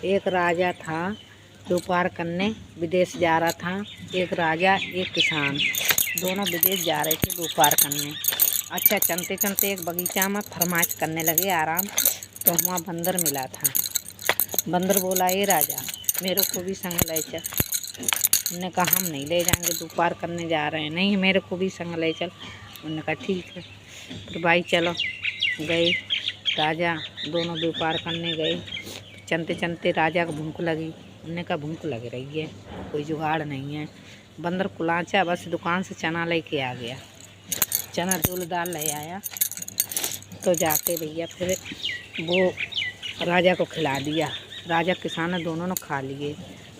एक राजा था व्यापार करने विदेश जा रहा था। एक राजा एक किसान दोनों विदेश जा रहे थे व्यापार करने। अच्छा चलते चलते एक बगीचा में फरमाइश करने लगे आराम। तो वहाँ बंदर मिला था। बंदर बोला ये राजा मेरे को भी संग ले चल। उन्होंने कहा हम नहीं ले जाएंगे, व्यापार करने जा रहे हैं। नहीं मेरे को भी संग ले चल। उन्होंने कहा ठीक है। फिर भाई चलो गए। राजा दोनों व्यापार करने गए। चलते चलते राजा को भूख लगी। उन्होंने कहा भूख लग रही है, कोई जुगाड़ नहीं है। बंदर कुलाचा बस दुकान से चना लेके आ गया। चना दूल दाल ले आया। तो जाके भैया फिर वो राजा को खिला दिया। राजा किसान दोनों ने खा लिए।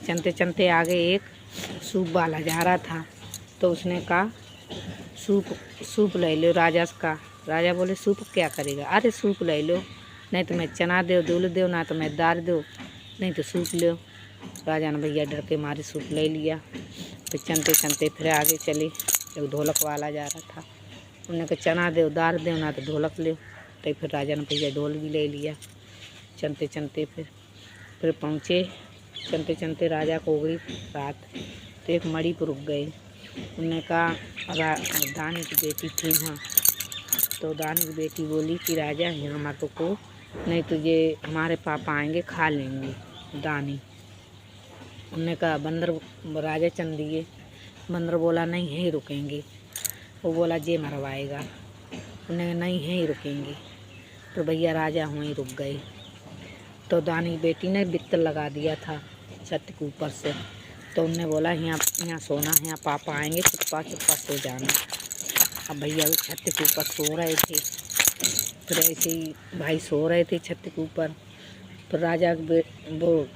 चलते चलते आगे एक सूप वाला जा रहा था। तो उसने कहा सूप ले लो राजा का। राजा बोले सूप क्या करेगा? अरे सूप ले लो, नहीं तो मैं चना दो दूल दो, ना तो मैं दाल दो, नहीं तो सूप लो। राजा ने भैया डर के मारे सूप ले लिया। फिर चलते चलते फिर आगे चले। एक ढोलक वाला जा रहा था। उन्होंने कहा चना दो दाल दो, ना तो ढोलक लो। तो फिर राजा ने भैया ढोल भी ले लिया। चलते चलते फिर पहुँचे। चलते चलते राजा को हो गई रात। तो एक मड़ी पर रुक गए। उन्होंने कहा दानी की बेटी थी वहाँ। तो दानी की बेटी बोली कि राजा यहाँ मत रुको, नहीं तो ये हमारे पापा आएंगे खा लेंगे दानी। उन्होंने कहा बंदर राजा चल दिए। बंदर बोला नहीं यहीं रुकेंगे। वो बोला जे मरवाएगा। उन्होंने नहीं यहीं रुकेंगे। तो भैया राजा वहीं रुक गए। तो दानी की बेटी ने बिस्तर लगा दिया था छत के ऊपर से। तो उनने बोला यहाँ सोना, यहाँ पापा आएंगे, चुप्पा चुप्पा सो जाना। अब भैया वो छत के ऊपर सो रहे थे। फिर ऐसे ही भाई सो रहे थे छत के ऊपर। तो राजा वो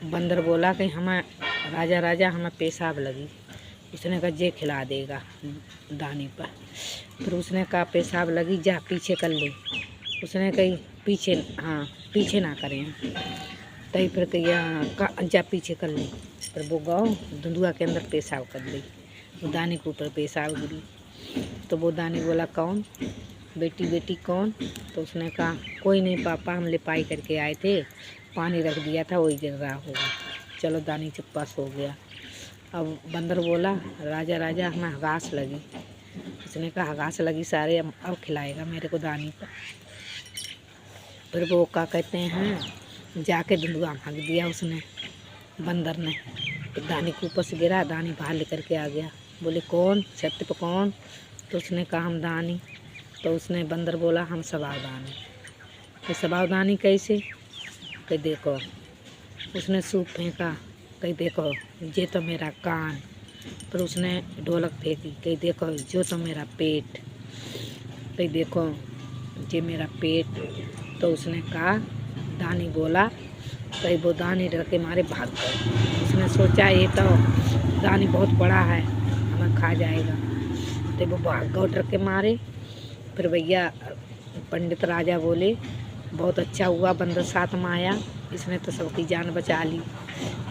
बंदर बोला कि हमें राजा हमें पेशाब लगी। उसने कहा जे खिला देगा दानी पर। फिर उसने कहा पेशाब लगी जा पीछे कर ले। उसने कही पीछे ना करें। तभी फिर कही जा पीछे कर ले। फिर वो गाँव धुंधुआ के अंदर पेशाब कर ली। वो दानी के ऊपर पेशाब गिरी। तो वो दानी बोला कौन बेटी कौन? तो उसने कहा कोई नहीं पापा, हम लिपाई करके आए थे, पानी रख दिया था वही गिर रहा होगा। चलो दानी चुप्पा सो गया। अब बंदर बोला राजा हमें हगास लगी। उसने कहा हगास लगी सारे, अब खिलाएगा मेरे को दानी पर। फिर वो क्या कहते हैं जाके धुंधुआ में हक दिया उसने बंदर ने। तो दानी के ऊपर से गिरा, दानी बाहर लेकर के आ गया। बोले कौन छत पे कौन? तो उसने कहा हम दानी। तो उसने बंदर बोला हम साबुदानी। तो साबुदानी कैसे? कहीं देखो। उसने सूप फेंका, कहीं देखो ये तो मेरा कान। फिर उसने ढोलक फेंकी, कहीं देखो जो तो मेरा पेट, कहीं देखो ये मेरा पेट। तो उसने कहा दानी बोला, कहीं वो दानी डर के मारे भाग गए। उसने सोचा ये तो दानी बहुत बड़ा है, हमें खा जाएगा। तो वो भाग गए डर के मारे। फिर भैया पंडित राजा बोले बहुत अच्छा हुआ बंदर साथ में आया, इसने तो सबकी जान बचा ली।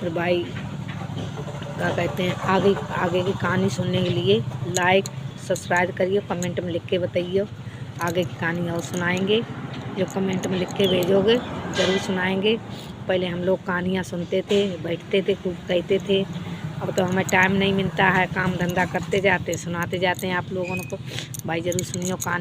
फिर भाई क्या कहते हैं आगे की कहानी सुनने के लिए लाइक सब्सक्राइब करिए, कमेंट में लिख के बताइए। आगे की कहानी और सुनाएंगे, जो कमेंट में लिख के भेजोगे ज़रूर सुनाएंगे। पहले हम लोग कहानियाँ सुनते थे, बैठते थे, खूब कहते थे। अब तो हमें टाइम नहीं मिलता है, काम धंधा करते जाते सुनाते जाते हैं आप लोगों को। भाई ज़रूर सुनियो कहानी।